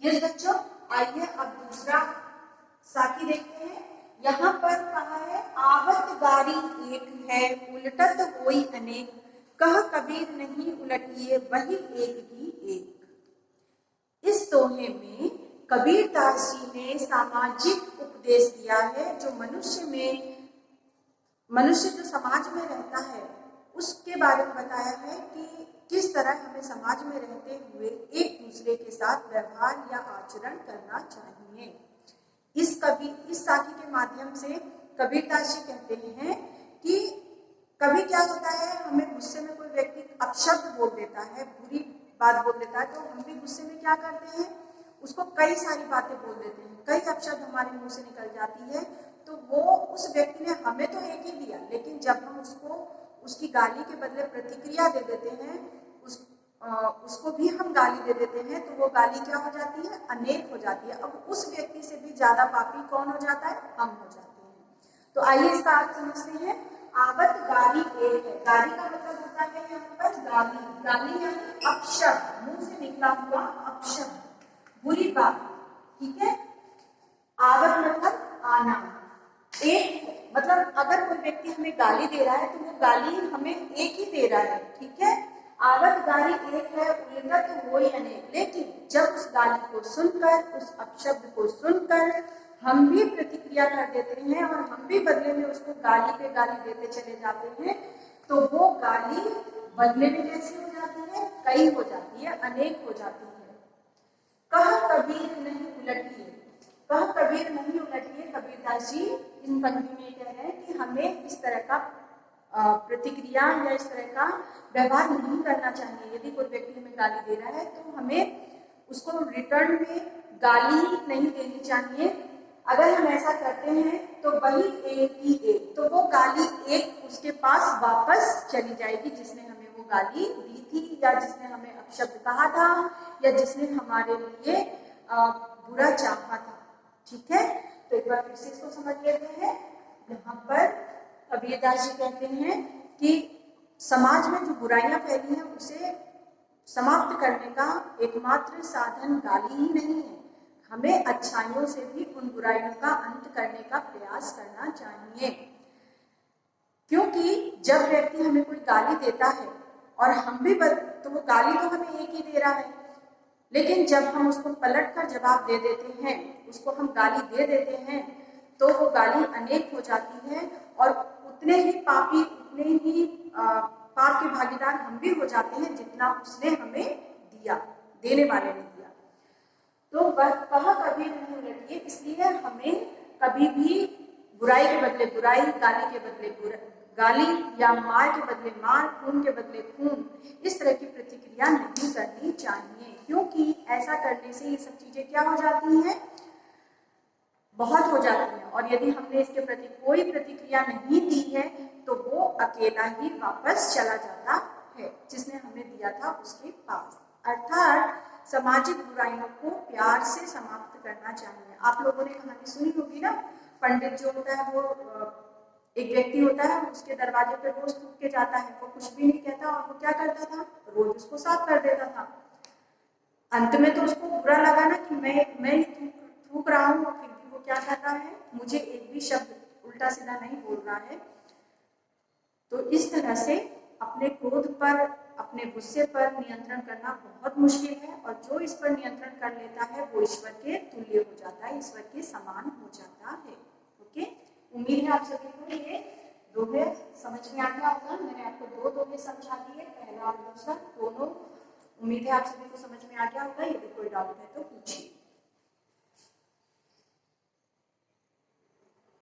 Yes बच्चों, आइए अब दूसरा साखी देखते हैं। यहाँ पर कहा है आवत गारी एक है, उलटत होई अनेक, कह कबीर नहीं उलटिए वही एक की एक। इस दोहे में कबीरदास जी ने सामाजिक उपदेश दिया है, जो मनुष्य जो समाज में रहता है उसके बारे में बताया है कि किस तरह हमें समाज में रहते हुए एक दूसरे के साथ व्यवहार या आचरण करना चाहिए। इस साखी के माध्यम से कबीरदास जी कहते हैं कि कभी क्या होता है, हमें गुस्से में कोई व्यक्ति अपशब्द बोल देता है, बुरी बात बोल देता है, तो हम भी गुस्से में क्या करते हैं, उसको कई सारी बातें बोल देते हैं, कई अपशब्द हमारे मुंह से निकल जाती है। तो वो उस व्यक्ति ने हमें तो एक ही दिया, लेकिन जब हम उसकी गाली के बदले प्रतिक्रिया दे देते हैं, उसको भी हम गाली दे देते हैं, तो वो गाली क्या हो जाती है, अनेक हो जाती है। अब उस व्यक्ति से भी ज्यादा पापी कौन हो जाता है, हम हो जाते हैं। तो आइए इसका अर्थ समझते हैं। आवत गाली एक है, गाली का मतलब होता है यहाँ पर गाली यानी अपशब्द, मुंह से निकला हुआ अपशब्द, बुरी बात, ठीक है। आवत मतलब आना, एक मतलब अगर कोई व्यक्ति हमें गाली दे रहा है तो वो गाली हमें एक ही दे रहा है, ठीक है। आवत गाली एक है, उलटत होई अनेक, लेकिन जब उस गाली को सुनकर, उस अपशब्द को सुनकर हम भी प्रतिक्रिया कर देते हैं और हम भी बदले में उसको गाली पे गाली देते चले जाते हैं, तो वो गाली बदले में कैसी हो जाती है, कई हो जाती है, अनेक हो जाती है। कह कबीर नहीं उलटिए, कह कबीर नहीं उलटिए, कबीरदास जी इन पंक्ति में कह रहे हैं कि हमें इस तरह का प्रतिक्रिया या इस तरह का व्यवहार नहीं करना चाहिए। यदि कोई व्यक्ति हमें गाली दे रहा है तो हमें उसको रिटर्न में गाली नहीं देनी चाहिए। अगर हम ऐसा करते हैं तो वही एक ही एक, तो वो गाली एक उसके पास वापस चली जाएगी जिसने हमें वो गाली दी थी, या जिसने हमें अपशब्द कहा था, या जिसने हमारे लिए बुरा चाहा था, ठीक है। तो एक बार फिर से इसको समझ लेते हैं। यहाँ पर कबीरदास जी कहते हैं कि समाज में जो बुराइयां फैली हैं उसे समाप्त करने का एकमात्र साधन गाली ही नहीं है, हमें अच्छाइयों से भी उन बुराइयों का अंत करने का प्रयास करना चाहिए। क्योंकि जब व्यक्ति हमें कोई गाली देता है और हम भी तो वो गाली तो हमें एक ही दे रहा है, लेकिन जब हम उसको पलट कर जवाब दे देते हैं, उसको हम गाली दे देते हैं, तो वो गाली अनेक हो जाती है और उतने ही पापी, उतने ही पाप के भागीदार हम भी हो जाते हैं जितना उसने हमें दिया, देने वाले ने दिया। तो कह कबीर नहीं उलटिए, इसलिए हमें कभी भी बुराई के बदले बुराई, गाली के बदले गाली, या मार के बदले मार, खून के बदले खून, इस तरह की प्रतिक्रिया नहीं करनी चाहिए। क्योंकि ऐसा करने से ये सब चीजें क्या हो जाती हैं, बहुत हो जाती हैं, और यदि हमने इसके प्रति कोई प्रतिक्रिया नहीं दी है तो वो अकेला ही वापस चला जाता है जिसने हमें दिया था उसके पास। अर्थात सामाजिक बुराइयों को प्यार से समाप्त करना चाहिए। आप लोगों ने कहानी सुनी होगी ना, पंडित जो होता है वो एक व्यक्ति होता है, उसके दरवाजे पे रोज थूक के जाता है, वो कुछ भी नहीं कहता, और वो क्या करता था, रोज उसको साफ कर देता था। अंत में तो उसको बुरा लगा ना कि मैं थूक रहा हूँ, और फिर भी वो क्या कर रहा है, मुझे एक भी शब्द उल्टा सीधा नहीं बोल रहा है। तो इस तरह से अपने क्रोध पर, अपने गुस्से पर नियंत्रण करना बहुत मुश्किल है, और जो इस पर नियंत्रण कर लेता है वो ईश्वर के तुल्य हो जाता है, ईश्वर के समान हो जाता है। ओके, उम्मीद है आप सभी को ये दोहे समझ में आ गया होगा। मैंने आपको दो दोहे समझा दिए, पहला और दूसरा, दोनों उम्मीद है आप सभी को समझ में आ गया होगा। यदि कोई डाउट है तो पूछिए।